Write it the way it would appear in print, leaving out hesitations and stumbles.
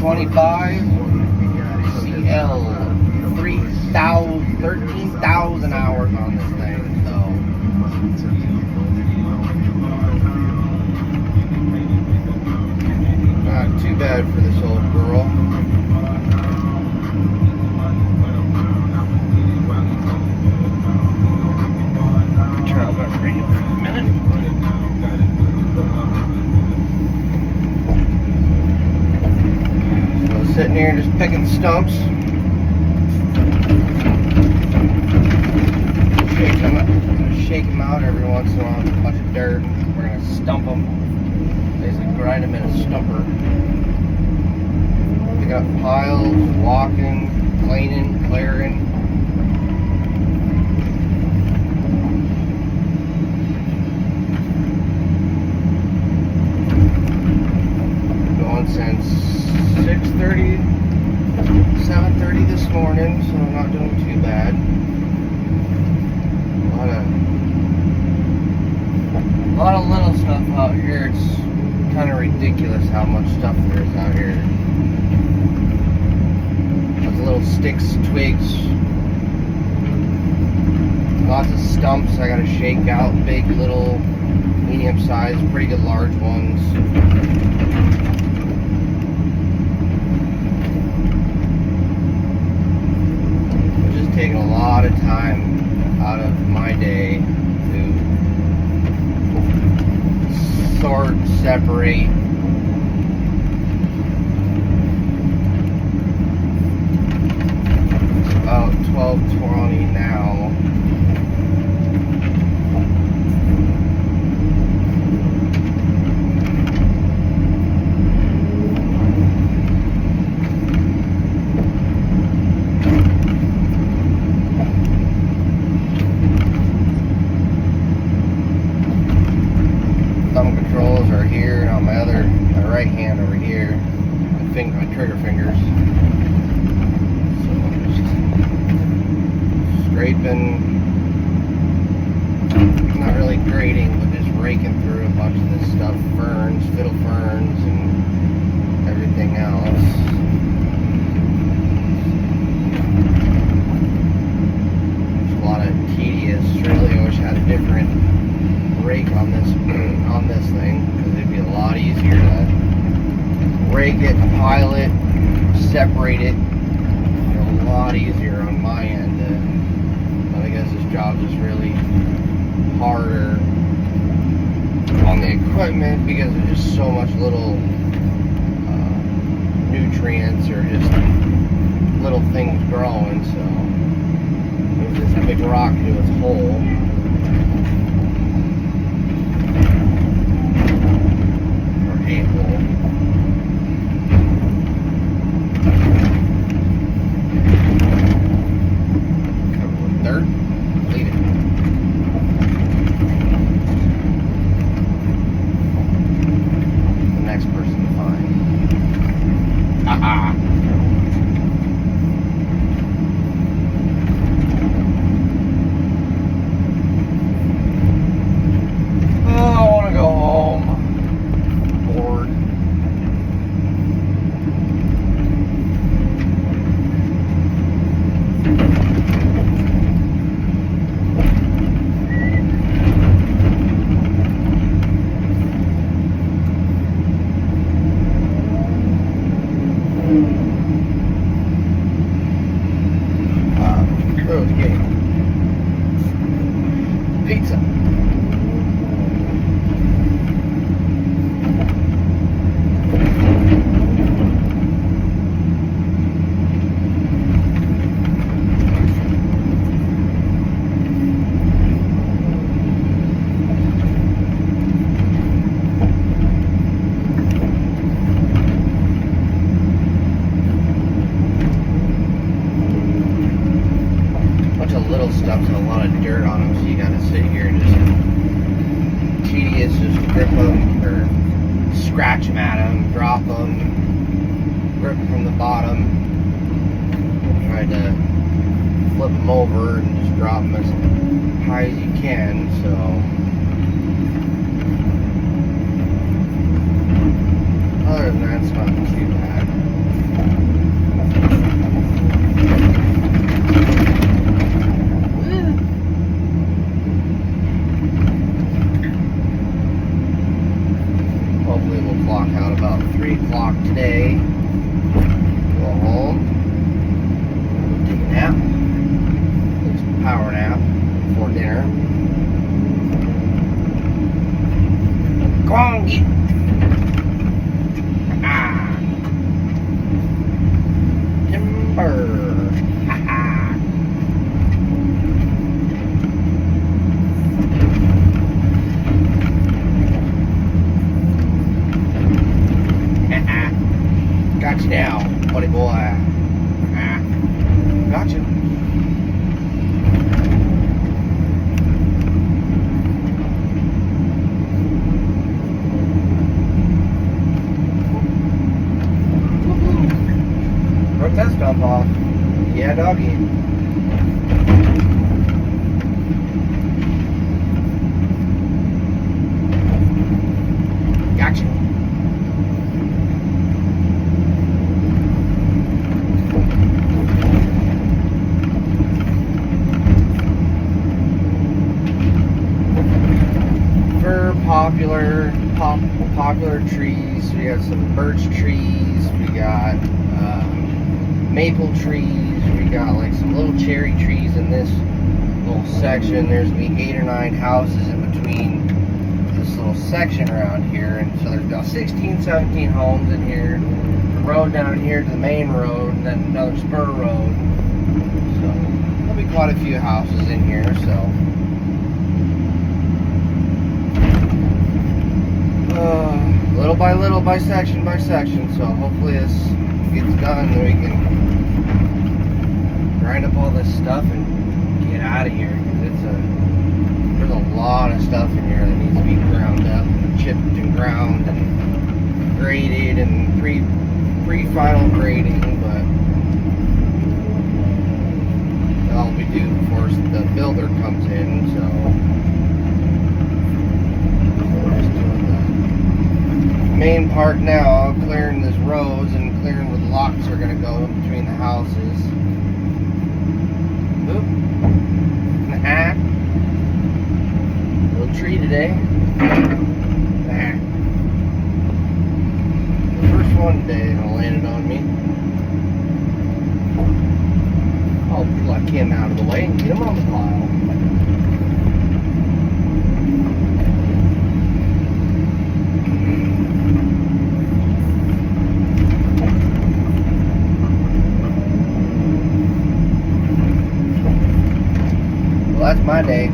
25 CL, 13,000 hours on this thing, so not too bad for this old girl. Turn off that radio for a minute. So sitting here just picking stumps. Shake them out every once in a while with a bunch of dirt. We're going to stump them. Basically grind them in a stumper. Picking up piles, walking, cleaning, clearing. Going since 6:30, 7:30 this morning, so I'm not doing too bad. A lot of little stuff out here. It's kind of ridiculous how much stuff there is out here. Lots of little sticks, twigs, lots of stumps I gotta shake out. Big, little, medium sized, pretty good large ones. It's just taking a lot of time out of my day to sort, separate. It's about 12:20 now. Thumb controls are here, and on my right hand over here, my trigger fingers. So just scraping, not really grading, but just raking through a bunch of this stuff, ferns, fiddle ferns, and everything else. It's a lot of tedious. Really, I wish I had a different rake on this thing, because it'd be a lot easier to rake it, pile it, separate it. A lot easier on my end. But I guess this job is really harder on the equipment because there's just so much little nutrients or just little things growing. So there's this big rock into its hole. Covered with dirt, leave it. The next person to find. Aha! Oh, I want to go home. Bored. Crow's Gate. Pizza. Little stuff and a lot of dirt on them, so you gotta sit here and just tedious, just grip them or scratch them at them, drop them, grip them from the bottom, try to flip them over and just drop them as high as you can. So other than that, it's not too bad. o'clock today. Go home. Take a nap. Take some power nap before dinner. Go on, get. Timber. Gotcha now, buddy boy. Gotcha. Broke that stump off. Yeah, doggy. Gotcha. Popular trees. We got some birch trees. We got maple trees. We got like some little cherry trees in this little section. There's gonna be 8 or 9 houses in between this little section around here, and so there's about 16, 17 homes in here. The road down here to the main road, and then another spur road. So there'll be quite a few houses in here. So. Little by section by section, so hopefully this gets done and we can grind up all this stuff and get out of here, because there's a lot of stuff in here that needs to be ground up and chipped and ground and graded and pre-final grading, but that'll be due before the builder comes in, so main part now, clearing these roads and clearing where the locks are going to go in between the houses. Oop. Little tree today. The first one today that landed on me. I'll pluck him out of the way and get him on the pile. That's my day.